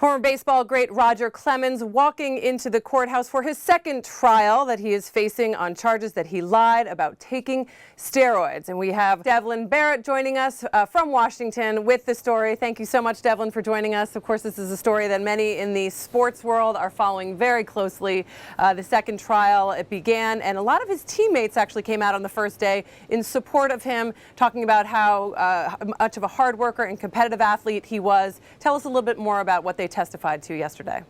Former baseball great Roger Clemens walking into the courthouse for his second trial that he is facing on charges that he lied about taking steroids. And we have Devlin Barrett joining us from Washington with the story. Thank you so much, Devlin, for joining us. Of course, this is a story that many in the sports world are following very closely. The second trial, it began, and a lot of his teammates actually came out on the first day in support of him, talking about how much of a hard worker and competitive athlete he was. Tell us a little bit more about what they testified to yesterday.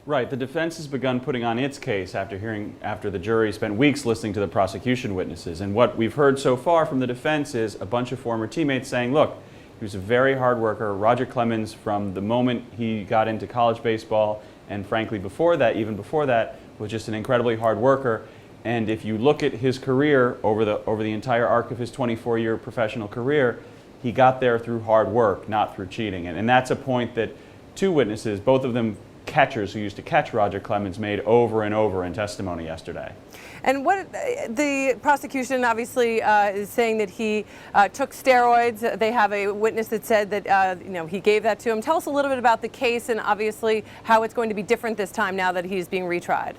Right. The defense has begun putting on its case after the jury spent weeks listening to the prosecution witnesses. And what we've heard so far from the defense is a bunch of former teammates saying, look, he was a very hard worker. Roger Clemens, from the moment he got into college baseball, and frankly before that, even before that, was just an incredibly hard worker. And if you look at his career over the entire arc of his 24-year professional career, he got there through hard work, not through cheating. And that's a point that two witnesses, both of them catchers who used to catch Roger Clemens, made over and over in testimony yesterday. And what the prosecution obviously is saying that he took steroids. They have a witness that said that he gave that to him. Tell us a little bit about the case and obviously how it's going to be different this time now that he's being retried.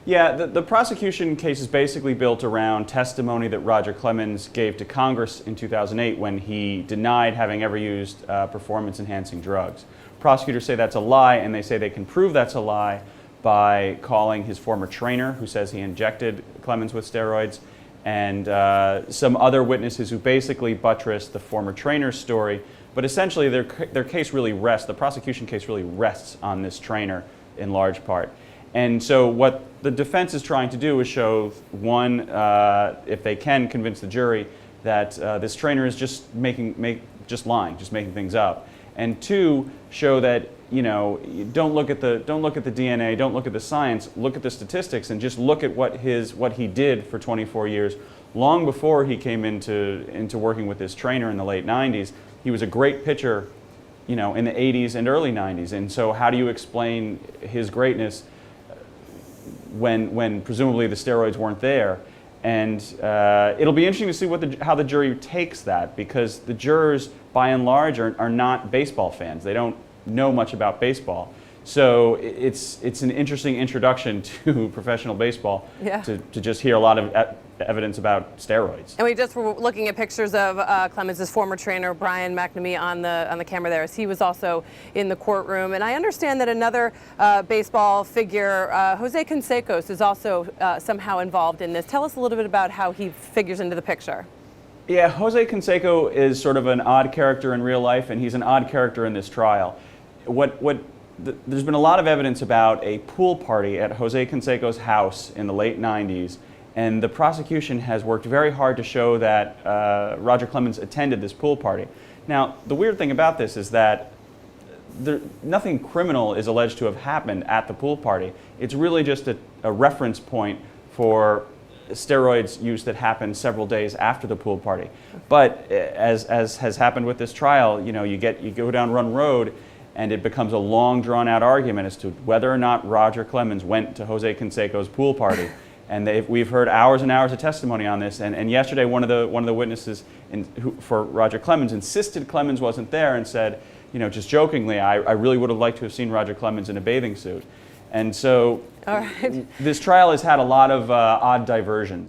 Yeah, the prosecution case is basically built around testimony that Roger Clemens gave to Congress in 2008 when he denied having ever used performance-enhancing drugs. Prosecutors say that's a lie, and they say they can prove that's a lie by calling his former trainer, who says he injected Clemens with steroids, and some other witnesses who basically buttress the former trainer's story. But essentially, their case really rests, the prosecution case really rests on this trainer in large part. And so what the defense is trying to do is show, one, if they can convince the jury that this trainer is just lying, just making things up, and two, show that don't look at the DNA, don't look at the science, look at the statistics, and just look at what he did for 24 years, long before he came into working with this trainer in the late 90s. He was a great pitcher, in the 80s and early 90s, and so how do you explain his greatness when presumably the steroids weren't there? And it'll be interesting to see how the jury takes that, because the jurors, by and large, are not baseball fans. They don't know much about baseball. So it's an interesting introduction to professional baseball, yeah, to just hear a lot of evidence about steroids. And we just were looking at pictures of Clemens' former trainer, Brian McNamee, on the camera there, as he was also in the courtroom. And I understand that another baseball figure, Jose Canseco, is also somehow involved in this. Tell us a little bit about how he figures into the picture. Yeah, Jose Canseco is sort of an odd character in real life, and he's an odd character in this trial. There's been a lot of evidence about a pool party at Jose Canseco's house in the late 90s, and the prosecution has worked very hard to show that Roger Clemens attended this pool party. Now, the weird thing about this is that nothing criminal is alleged to have happened at the pool party. It's really just a reference point for steroids use that happened several days after the pool party. But as has happened with this trial, you go down Run Road, and it becomes a long, drawn-out argument as to whether or not Roger Clemens went to Jose Canseco's pool party. And we've heard hours and hours of testimony on this. And yesterday, one of the witnesses for Roger Clemens insisted Clemens wasn't there and said, just jokingly, I really would have liked to have seen Roger Clemens in a bathing suit. And so this trial has had a lot of odd diversions.